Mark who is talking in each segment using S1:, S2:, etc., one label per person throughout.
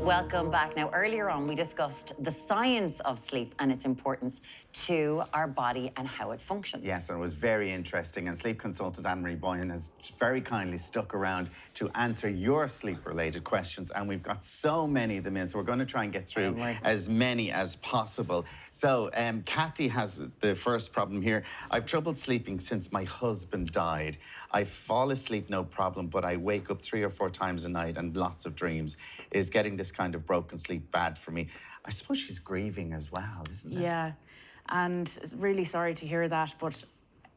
S1: Welcome back. Now, earlier on, we discussed the science of sleep and its importance to our body and how it functions.
S2: Yes, and it was very interesting. And sleep consultant Anne Marie Boyhan has very kindly stuck around to answer your sleep-related questions. And we've got so many of them in, so we're going to try and get through as many as possible. So, Kathy has the first problem here. I've trouble sleeping since my husband died. I fall asleep no problem, but I wake up 3 or 4 times a night and lots of dreams. Is getting this kind of broken sleep bad for me? I suppose she's grieving as well, isn't it?
S3: Yeah, and really sorry to hear that, but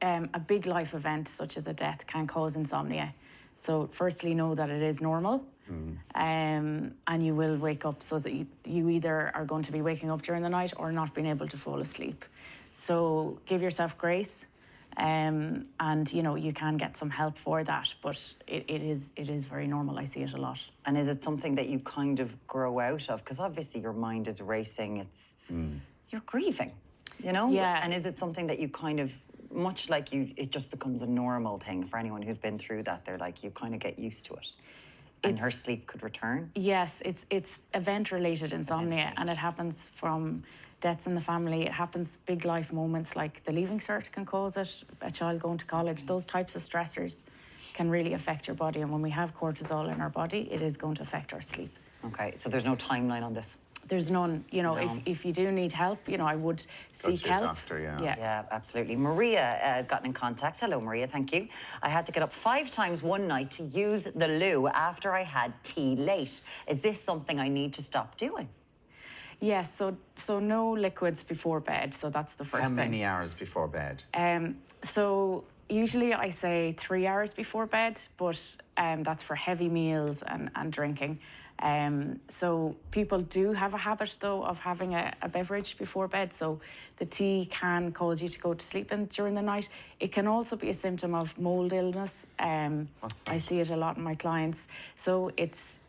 S3: a big life event such as a death can cause insomnia. So firstly, know that it is normal. And you will wake up so that you either are going to be waking up during the night or not being able to fall asleep. So give yourself grace, and you know, you can get some help for that, but it is very normal. I see it a lot.
S1: And is it something that you kind of grow out of? Because obviously your mind is racing. It's you're grieving, you know.
S3: Yeah.
S1: And is it something that you kind of, much like you, it just becomes a normal thing for anyone who's been through that? They're like, you kind of get used to it. And her sleep could return?
S3: Yes, it's event-related insomnia, and it happens from deaths in the family. It happens big life moments like the leaving cert can cause it, a child going to college. Those types of stressors can really affect your body, and when we have cortisol in our body, it is going to affect our sleep.
S1: Okay, so there's no timeline on this?
S3: There's none. You know, if you do need help, you know, I would seek help.
S2: Doctor, yeah.
S1: Yeah, absolutely. Maria has gotten in contact. Hello, Maria, thank you. I had to get up 5 times one night to use the loo after I had tea late. Is this something I need to stop doing?
S3: Yes, so no liquids before bed, so that's the first thing.
S2: How many hours before bed?
S3: So usually I say 3 hours before bed, but that's for heavy meals and drinking. So people do have a habit, though, of having a beverage before bed. So the tea can cause you to go to sleep during the night. It can also be a symptom of mold illness. I see it a lot in my clients. So it's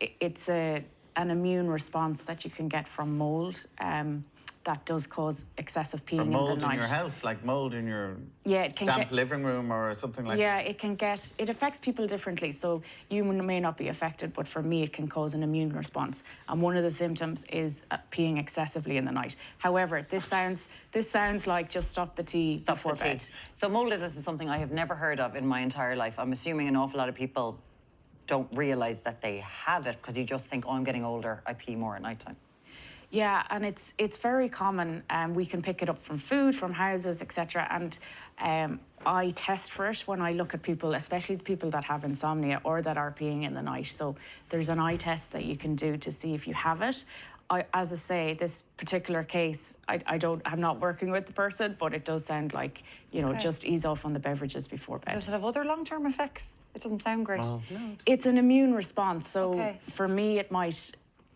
S3: an immune response that you can get from mold. That does cause excessive peeing in the night.
S2: Mold in your house, like mold in your
S3: it can
S2: damp living room or something like that?
S3: Yeah, it affects people differently. So you may not be affected, but for me, it can cause an immune response. And one of the symptoms is peeing excessively in the night. However, this sounds like just stop the tea before bed.
S1: So mold illness is something I have never heard of in my entire life. I'm assuming an awful lot of people don't realise that they have it because you just think, oh, I'm getting older, I pee more at night time.
S3: Yeah, and it's very common. We can pick it up from food, from houses, etc. And I test for it when I look at people, especially the people that have insomnia or that are peeing in the night. So there's an eye test that you can do to see if you have it. As I say, this particular case, I'm not working with the person, but it does sound like, you know, just ease off on the beverages before bed.
S1: Does it have other long-term effects? It doesn't sound great.
S2: No.
S3: It's an immune response. So for me, it might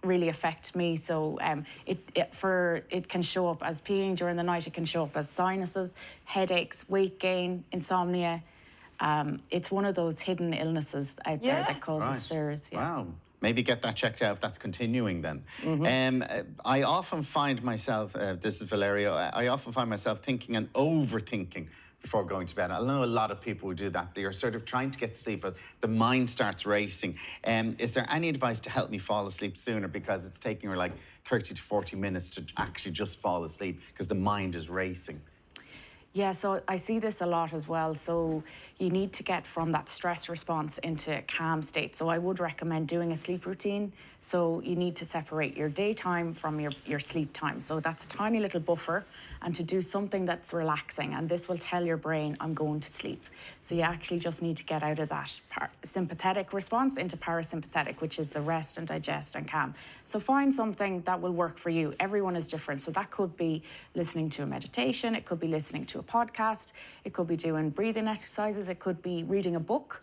S3: really affect me. So it can show up as peeing during the night. It can show up as sinuses, headaches, weight gain, insomnia. It's one of those hidden illnesses out there that causes SIRS. Yeah.
S2: Wow. Maybe get that checked out if that's continuing then. I often find myself, this is Valerio, I often find myself thinking and overthinking before going to bed. I know a lot of people who do that. They are sort of trying to get to sleep, but the mind starts racing. Is there any advice to help me fall asleep sooner? Because it's taking her like 30 to 40 minutes to actually just fall asleep because the mind is racing.
S3: Yeah, so I see this a lot as well. So you need to get from that stress response into a calm state. So I would recommend doing a sleep routine. So you need to separate your daytime from your sleep time. So that's a tiny little buffer, and to do something that's relaxing. And this will tell your brain, I'm going to sleep. So you actually just need to get out of that sympathetic response into parasympathetic, which is the rest and digest and calm. So find something that will work for you. Everyone is different. So that could be listening to a meditation. It could be listening to a podcast. It could be doing breathing exercises. It could be reading a book.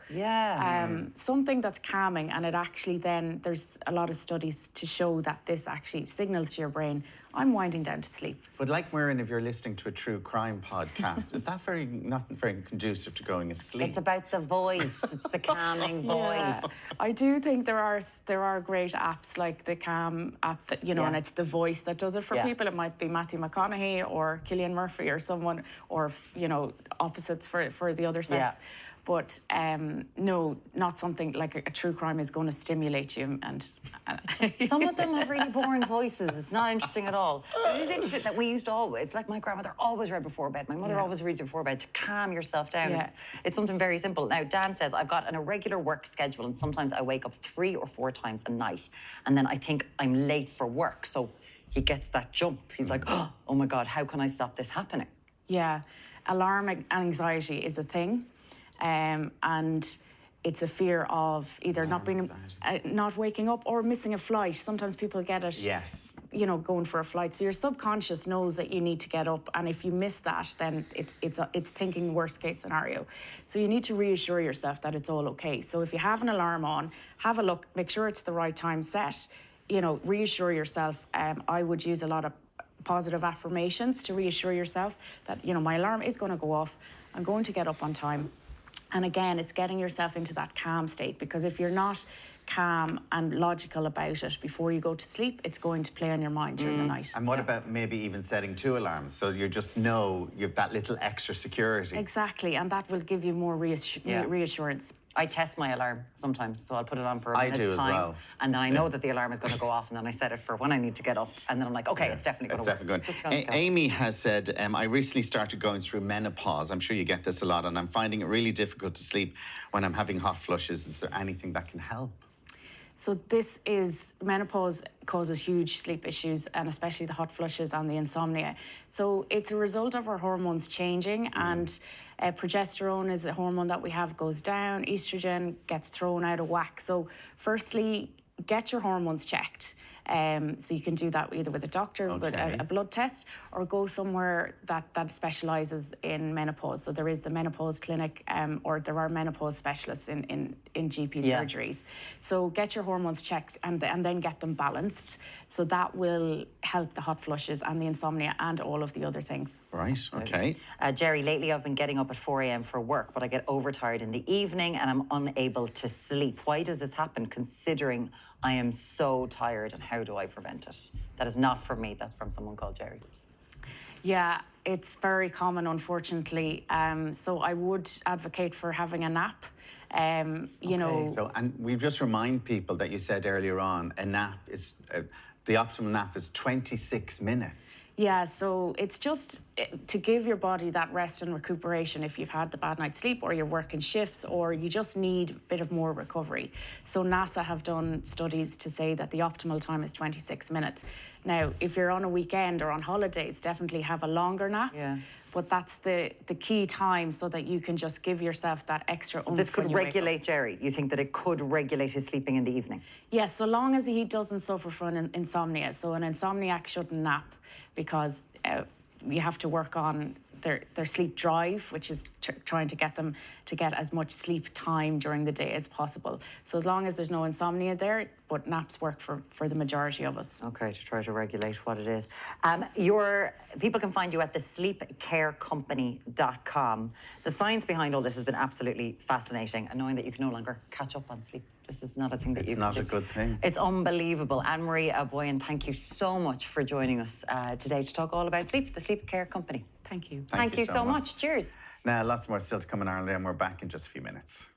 S3: Something that's calming. And it actually then, there's a lot of studies to show that this actually signals to your brain, I'm winding down to sleep.
S2: But like Muireann, if you're listening to a true crime podcast, is that not very conducive to going asleep?
S1: It's about the voice. It's the calming voice.
S3: Yeah. I do think there are great apps like the Calm app that, you know, and it's the voice that does it for people. It might be Matthew McConaughey or Cillian Murphy or someone, or, you know, opposites for the other sex. But no, not something like a true crime is going to stimulate you. And
S1: some of them have really boring voices. It's not interesting at all. But it is interesting that we used to always, like my grandmother always read before bed. My mother always reads before bed to calm yourself down.
S3: Yeah.
S1: It's something very simple. Now, Dan says, I've got an irregular work schedule and sometimes I wake up 3 or 4 times a night. And then I think I'm late for work. So he gets that jump. He's like, oh my God, how can I stop this happening?
S3: Yeah, alarm anxiety is a thing. And it's a fear of either not waking up or missing a flight. Sometimes people get it, you know, going for a flight. So your subconscious knows that you need to get up, and if you miss that, then it's thinking worst case scenario. So you need to reassure yourself that it's all okay. So if you have an alarm on, have a look, make sure it's the right time set. You know, reassure yourself. I would use a lot of positive affirmations to reassure yourself that, you know, my alarm is going to go off. I'm going to get up on time. And again, it's getting yourself into that calm state, because if you're not calm and logical about it before you go to sleep, it's going to play on your mind during the night.
S2: And what about maybe even setting 2 alarms, so you just know you've that little extra security?
S3: Exactly, and that will give you more reassurance.
S1: I test my alarm sometimes, so I'll put it on for a minute's time. I do as well. And then I know that the alarm is going to go off, and then I set it for when I need to get up. And then I'm like, okay, it's definitely going to work.
S2: It's definitely going. Amy has said, I recently started going through menopause. I'm sure you get this a lot, and I'm finding it really difficult to sleep when I'm having hot flushes. Is there anything that can help?
S3: So this is, menopause causes huge sleep issues, and especially the hot flushes and the insomnia. So it's a result of our hormones changing, and progesterone is a hormone that we have goes down, estrogen gets thrown out of whack. So firstly, get your hormones checked. So you can do that either with a doctor, with a blood test, or go somewhere that specialises in menopause. So there is the menopause clinic, or there are menopause specialists in GP surgeries. So get your hormones checked and then get them balanced. So that will help the hot flushes and the insomnia and all of the other things.
S2: Right, okay.
S1: Jerry, lately I've been getting up at 4 a.m. for work, but I get overtired in the evening and I'm unable to sleep. Why does this happen, considering I am so tired, and how do I prevent it? That is not from me, that's from someone called Jerry.
S3: Yeah, it's very common, unfortunately. So I would advocate for having a nap. You know.
S2: So, and we just remind people that you said earlier on, a nap is, the optimal nap is 26 minutes.
S3: Yeah, so it's just to give your body that rest and recuperation if you've had the bad night's sleep, or you're working shifts, or you just need a bit of more recovery. So NASA have done studies to say that the optimal time is 26 minutes. Now, if you're on a weekend or on holidays, definitely have a longer nap. Yeah. But that's the key time, so that you can just give yourself that extra oomph.
S1: This could regulate Jerry. You think that it could regulate his sleeping in the evening?
S3: Yes, so long as he doesn't suffer from insomnia. So an insomniac shouldn't nap, because you have to work on their sleep drive, which is trying to get them to get as much sleep time during the day as possible. So as long as there's no insomnia there, but naps work for the majority of us.
S1: Okay, to try to regulate what it is. People can find you at thesleepcarecompany.com. The science behind all this has been absolutely fascinating, and knowing that you can no longer catch up on sleep. This is not a thing that you can do.
S2: It's not a good thing.
S1: It's unbelievable. Anne Marie Boyhan, thank you so much for joining us today to talk all about sleep, the Sleep Care Company.
S3: Thank you.
S1: Thank you so much. Cheers.
S2: Now, lots more still to come in Ireland, and we're back in just a few minutes.